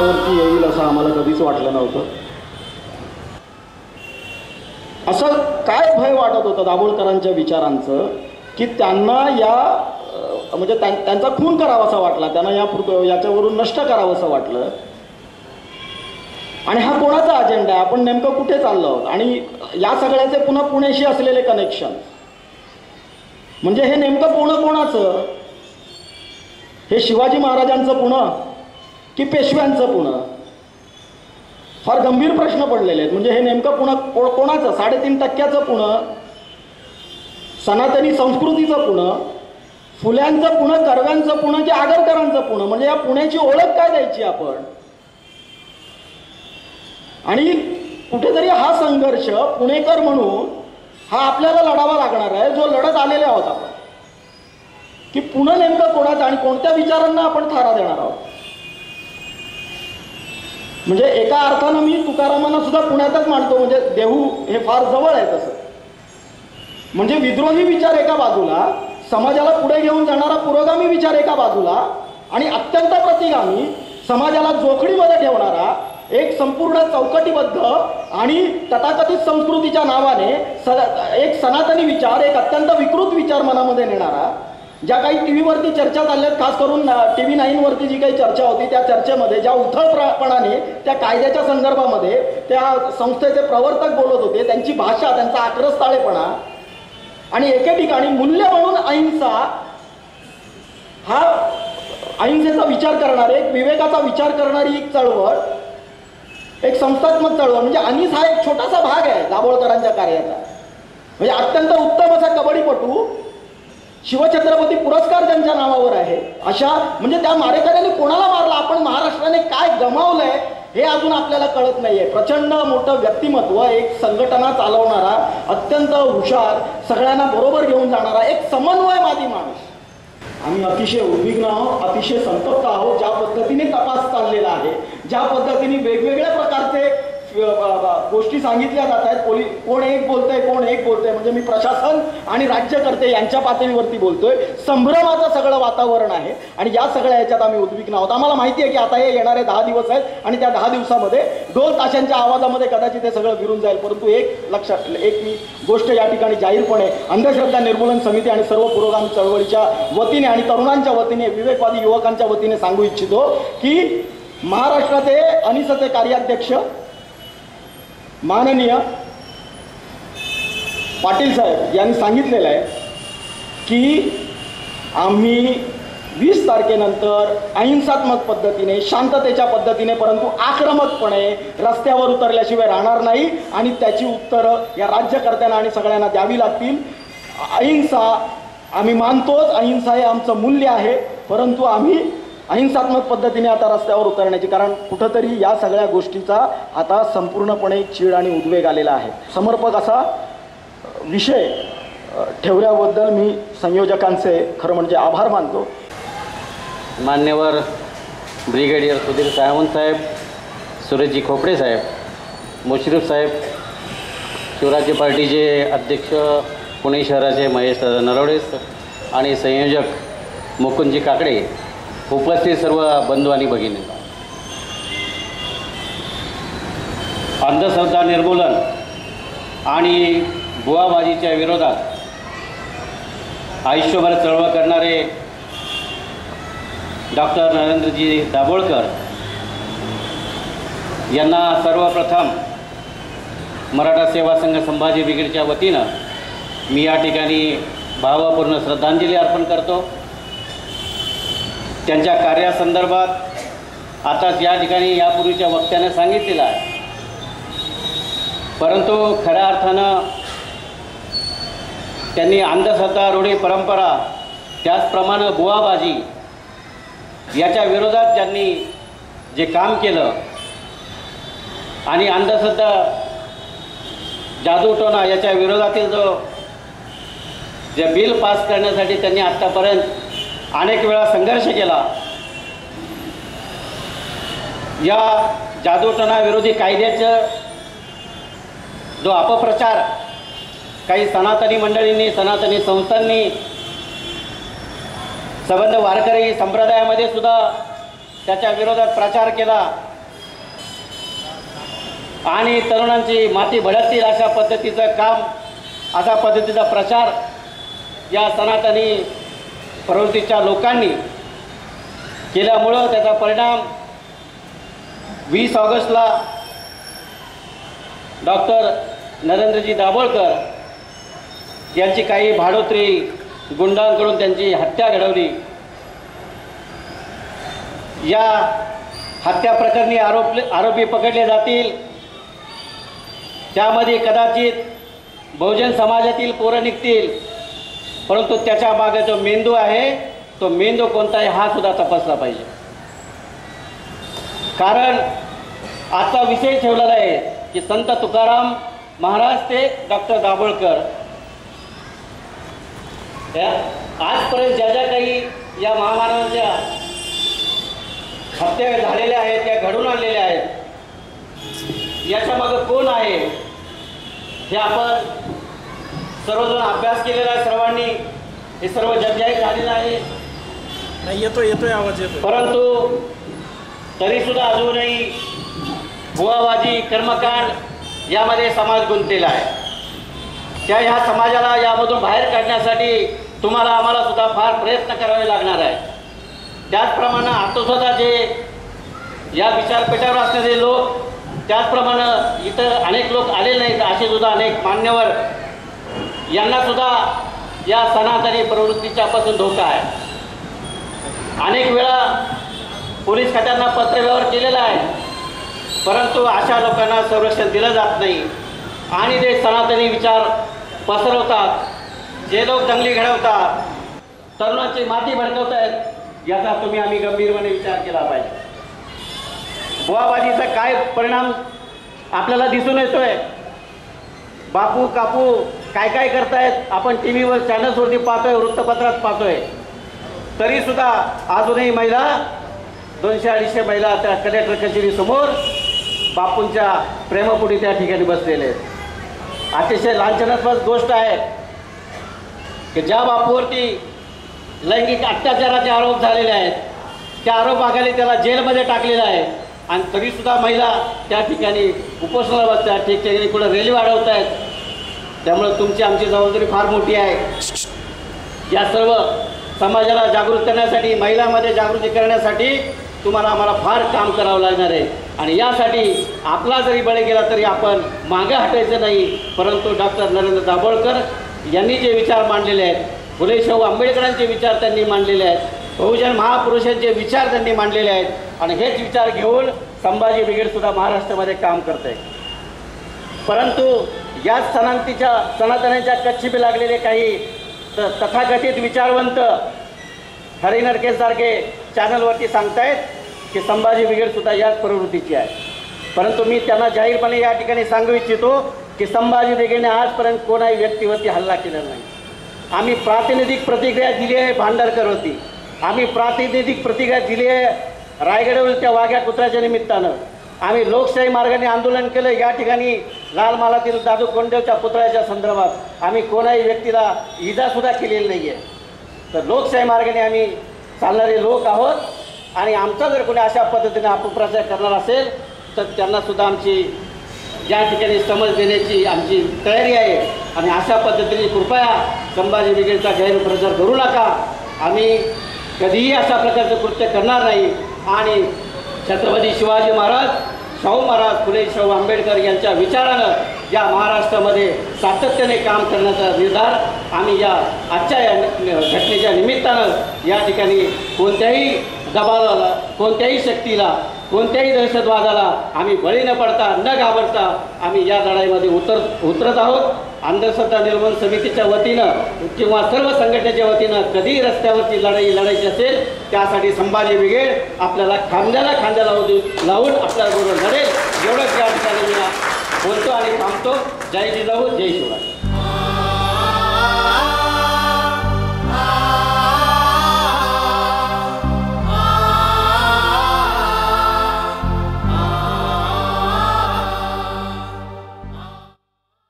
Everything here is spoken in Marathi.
आपल्यावरती येईल असं आम्हाला कधीच वाटलं नव्हतं. असं काय भय वाटत होतं दाभोळकरांच्या विचारांचं की त्यांना या म्हणजे त्यांचा खून करावासा वाटला, त्यांना याच्यावरून नष्ट करावंसं वाटलं. आणि हा कोणाचा अजेंडा आहे, आपण नेमकं कुठे चाललो आहोत, आणि या सगळ्याचे पुन्हा पुण्याशी असलेले कनेक्शन, म्हणजे हे नेमकं पुणं कोणाचं? हे शिवाजी महाराजांचं पुणं की पेशव्यांचं पुणं? फार गंभीर प्रश्न पडलेले आहेत. म्हणजे हे नेमकं पुणं कोणाचं? 3.5% पुणं, सनातनी संस्कृतीचं पुणं, फुल्यांचं पुणं, कर्व्यांचं पुणं की आगरकरांचं पुणं? म्हणजे या पुण्याची ओळख काय द्यायची आपण? आणि कुठेतरी हा संघर्ष पुणेकर म्हणून हा आपल्याला लढावा लागणार आहे, जो लढत आलेले आहोत आपण, की पुणे नेमकं कोणाचं आणि कोणत्या विचारांना आपण थारा देणार आहोत. म्हणजे एका अर्थानं मी तुकारामांना सुद्धा पुण्यातच मांडतो, म्हणजे देहू हे फार जवळ आहे तसं. म्हणजे विद्रोही विचार एका बाजूला, समाजाला पुढे घेऊन जाणारा पुरोगामी विचार एका बाजूला, आणि अत्यंत प्रतिगामी समाजाला जोखडीमध्ये ठेवणारा एक संपूर्ण चौकटीबद्ध आणि तथाकथित संस्कृतीच्या नावाने एक सनातनी विचार, एक अत्यंत विकृत विचार मनामध्ये नेणारा, ज्या काही टी व्हीवरती चर्चा चालल्यात, खास करून TV 9 वरती जी काही चर्चा होती त्या चर्चेमध्ये ज्या उथळपणाने त्या कायद्याच्या संदर्भामध्ये त्या संस्थेचे प्रवर्तक बोलत होते, त्यांची भाषा, त्यांचा आक्रस्ताळेपणा, आणि एके ठिकाणी मूल्य म्हणून अहिंसा, हा अहिंसेचा विचार करणारे, एक विवेकाचा विचार करणारी एक चळवळ, एक संस्थात्मक चळवळ, म्हणजे अनिस हा एक छोटासा भाग आहे दाभोळकरांच्या कार्याचा. म्हणजे अत्यंत उत्तम असा कबड्डीपटू, शिवछत्रपती पुरस्कार ज्यांच्या नावावर आहे, अशा म्हणजे त्या मारेकऱ्यांनी कोणाला मारला, आपण महाराष्ट्राने काय गमावलंय हे अजून आपल्याला कळत नाहीये. प्रचंड मोठं व्यक्तिमत्व, एक संघटना चालवणारा, अत्यंत हुशार, सगळ्यांना बरोबर घेऊन जाणारा एक समन्वयवादी माणूस. आम्ही अतिशय उद्विग्न आहोत, अतिशय संतप्त आहोत. ज्या पद्धतीने तपास चाललेला आहे, ज्या पद्धतीने वेगवेगळ्या प्रकारचे गोष्टी सांगितल्या जात आहेत, कोण एक बोलतंय, कोण एक बोलतंय, म्हणजे मी प्रशासन आणि राज्यकर्ते यांच्या पातळीवरती बोलतोय. संभ्रमाचं सगळं वातावरण आहे आणि या सगळ्या ह्याच्यात आम्ही उद्विग्न आहोत. आम्हाला माहिती आहे की आता हे येणारे 10 दिवस आहेत आणि त्या 10 दिवसामध्ये ढोल ताशांच्या आवाजामध्ये कदाचित हे सगळं विरून जाईल. परंतु एक मी गोष्ट या ठिकाणी जाहीरपणे अंधश्रद्धा निर्मूलन समिती आणि सर्व पुरोगामी चळवळीच्या वतीने आणि तरुणांच्या वतीने, विवेकवादी युवकांच्या वतीने सांगू इच्छितो की महाराष्ट्राचे अनिसचे कार्याध्यक्ष माननीय पाटील साहेब यांनी सांगितलेलं आहे की आम्ही 20 तारखेनंतर अहिंसात्मक पद्धतीने, शांततेच्या पद्धतीने, परंतु आक्रमकपणे रस्त्यावर उतरल्याशिवाय राहणार नाही आणि त्याची उत्तरं या राज्यकर्त्यांना आणि सगळ्यांना द्यावी लागतील. अहिंसा आम्ही मानतोच, अहिंसा हे आमचं मूल्य आहे, परंतु आम्ही अहिंसात्मक पद्धतीने आता रस्त्यावर उतरण्याची, कारण कुठंतरी या सगळ्या गोष्टीचा आता संपूर्णपणे चीड आणि उद्वेग आलेला आहे. समर्पक असा विषय ठेवल्याबद्दल मी संयोजकांचे खरं म्हणजे आभार मानतो. मान्यवर ब्रिगेडियर सुधीर सावंत साहेब, सुरेशजी खोपडे साहेब, मुश्रीफ साहेब, शिवराज्य पार्टीचे अध्यक्ष पुणे शहराचे महेश नरवडे आणि संयोजक मुकुंदजी काकडे, उपस्थित सर्व बंधू आणि भगिनी, अंधश्रद्धा निर्मूलन आणि बुवाबाजीच्या विरोधात आयुष्यभर चळवळ करणारे डॉक्टर नरेंद्रजी दाभोळकर यांना सर्वप्रथम मराठा सेवा संघ संभाजी ब्रिगेडच्या वतीनं मी या ठिकाणी भावपूर्ण श्रद्धांजली अर्पण करतो. त्यांच्या कार्यासंदर्भात आताच या ठिकाणी यापूर्वीच्या वक्त्याने सांगितलेलं आहे, परंतु खऱ्या अर्थानं त्यांनी अंधश्रद्धा, रूढी परंपरा, त्याचप्रमाणे बुवाबाजी याच्या विरोधात ज्यांनी जे काम केलं आणि अंधश्रद्धा, जादूटोणा याच्या विरोधातील जे बिल पास करण्यासाठी त्यांनी आत्तापर्यंत अनेक वेळा संघर्ष केला. या जादूटोणा विरोधी कायद्याचं जो अपप्रचार काही सनातनी मंडळींनी, सनातनी संस्थांनी, संबंध वारकरी संप्रदायामध्ये सुद्धा त्याच्या विरोधात प्रचार केला, आणि तरुणांची माती भडकतील अशा पद्धतीचं काम, अशा पद्धतीचा प्रचार या सनातनी प्रवृत्तीच्या लोकांनी केल्यामुळं त्याचा परिणाम 20 ऑगस्टला डॉक्टर नरेंद्रजी दाभोळकर यांची काही भाडोत्री गुंडांकडून त्यांची हत्या घडवली. या हत्या प्रकरणी आरोपी पकडले जातील. त्यामध्ये कदाचित बहुजन समाजातील पोरं निघतील, परंतु त्याच्या मागे जो मेंदू आहे तो मेंदू कोणता आहे हा सुद्धा तपासला पाहिजे. कारण आजचा विषय ठेवलेला आहे की संत तुकाराम महाराज ते डॉक्टर दाभोळकर, आजपर्यंत ज्या ज्या काही या महामानवांच्या हत्या झालेल्या आहेत, त्या घडून आणलेल्या आहेत, याच्या मागे कोण आहे हे आपण सर्वजण अभ्यास केलेला आहे. सर्वांनी हे सर्व जगजाहीर झालेलं आहे. नाही, येतोय आवाज येतो. परंतु तरीसुद्धा अजूनही भुवाबाजी कर्मकांड यामध्ये समाज गुंतलेला आहे. ह्या समाजाला यामधून बाहेर काढण्यासाठी तुम्हाला आम्हाला सुद्धा फार प्रयत्न करावे लागणार आहे. त्याचप्रमाणे आता सुद्धा जे या विचारपीठावर असणारे लोक, त्याचप्रमाणे इतर अनेक लोक आले नाहीत असे सुद्धा अनेक मान्यवर, यांना सुद्धा या सनातनी प्रवृत्तीच्यापासून धोका आहे. अनेक वेळा पोलीस खात्यांना पत्रव्यवहार केलेला आहे, परंतु अशा लोकांना संरक्षण दिलं जात नाही आणि ते सनातनी विचार पसरवतात. जे लोक दंगली घडवतात, तरुणांची माती भडकवत आहेत, याचा आम्ही गंभीरपणे विचार केला पाहिजे. भुवाबाजीचा काय परिणाम आपल्याला दिसून येतोय. बापू कापू काय काय करतायत आपण टी व्हीवर चॅनल्सवरती पाहतोय, वृत्तपत्रात पाहतोय. तरीसुद्धा अजूनही महिला 200-250 महिला त्या कलेक्टर कचेरीसमोर बापूंच्या प्रेमापोटी त्या ठिकाणी बसलेले आहेत. अतिशय लांछनास्पद गोष्ट आहे की ज्या बापूवरती लैंगिक अत्याचाराचे आरोप झालेले आहेत, त्या आरोपाखाली त्याला जेलमध्ये टाकलेलं आहे आणि तरीसुद्धा महिला त्या ठिकाणी उपोषणाला बसतात, ठिकठिकाणी कुठं रॅली वाढवत आहेत. त्यामुळे तुमची आमची जबाबदारी फार मोठी आहे. या सर्व समाजाला जागृत करण्यासाठी, महिलांमध्ये जागृती करण्यासाठी तुम्हाला आम्हाला फार काम करावं लागणार आहे. आणि यासाठी आपला जरी बळी गेला तरी आपण मागे हटायचं नाही. परंतु डॉक्टर नरेंद्र दाभोळकर यांनी जे विचार मांडलेले आहेत, फुले शाहू आंबेडकरांचे विचार त्यांनी मांडलेले आहेत, बहुजन महापुरुषांचे विचार त्यांनी मांडलेले आहेत आणि हेच विचार घेऊन संभाजी ब्रिगेडसुद्धा महाराष्ट्रामध्ये काम करत आहे. परंतु याच सनातनांच्या कच्छिपी लागलेले काही तथाकथित विचारवंत हरिनरकेसारखे चॅनलवरती सांगतायत की संभाजी ब्रिगेडसुद्धा याच प्रवृत्तीची आहे. परंतु मी त्यांना जाहीरपणे या ठिकाणी सांगू इच्छितो की संभाजी ब्रिगेडने आजपर्यंत कोणाही व्यक्तीवरती हल्ला केलेला नाही. आम्ही प्रातिनिधिक प्रतिक्रिया दिली आहे भांडारकरवरती, आम्ही प्रातिनिधिक प्रतिक्रिया दिली आहे रायगडवरील त्या वाघ्या कुत्र्याच्या निमित्तानं, आम्ही लोकशाही मार्गाने आंदोलन केलं या ठिकाणी लाल महालातील दादू कोंडदेवच्या पुतळ्याच्या संदर्भात. आम्ही कोणाही व्यक्तीला इजासुद्धा केलेली नाही आहे. तर लोकशाही मार्गाने आम्ही चालणारे लोक आहोत आणि आमचा जर कोणी अशा पद्धतीने अपप्रचार करणार असेल तर त्यांनासुद्धा आमची या ठिकाणी समज देण्याची आमची तयारी आहे. आणि अशा पद्धतीने कृपया संभाजी ब्रिगेडचा गैरप्रचार करू नका. आम्ही कधीही अशा प्रकारचं कृत्य करणार नाही. आणि छत्रपती शिवाजी महाराज, शाहू महाराज, फुले शाहू आंबेडकर यांच्या विचारानं या महाराष्ट्रामध्ये सातत्याने काम करण्याचा निर्धार आम्ही या आजच्या या घटनेच्या निमित्तानं या ठिकाणी कोणत्याही दबावाला, कोणत्याही शक्तीला, कोणत्याही दहशतवादाला आम्ही बळी न पडता, न घाबरता आम्ही या लढाईमध्ये उतरत आहोत. अंधश्रद्धा निर्मूलन समितीच्या वतीनं किंवा सर्व संघटनेच्या वतीनं कधीही रस्त्यावरची लढाई लढायची असेल त्यासाठी संभाजी ब्रिगेड आपल्याला खांद्याला खांद्या लावून आपल्याबरोबर लढेल. एवढंच या ठिकाणी मी बोलतो आणि थांबतो. जय जिजाऊ, जय शिवराय.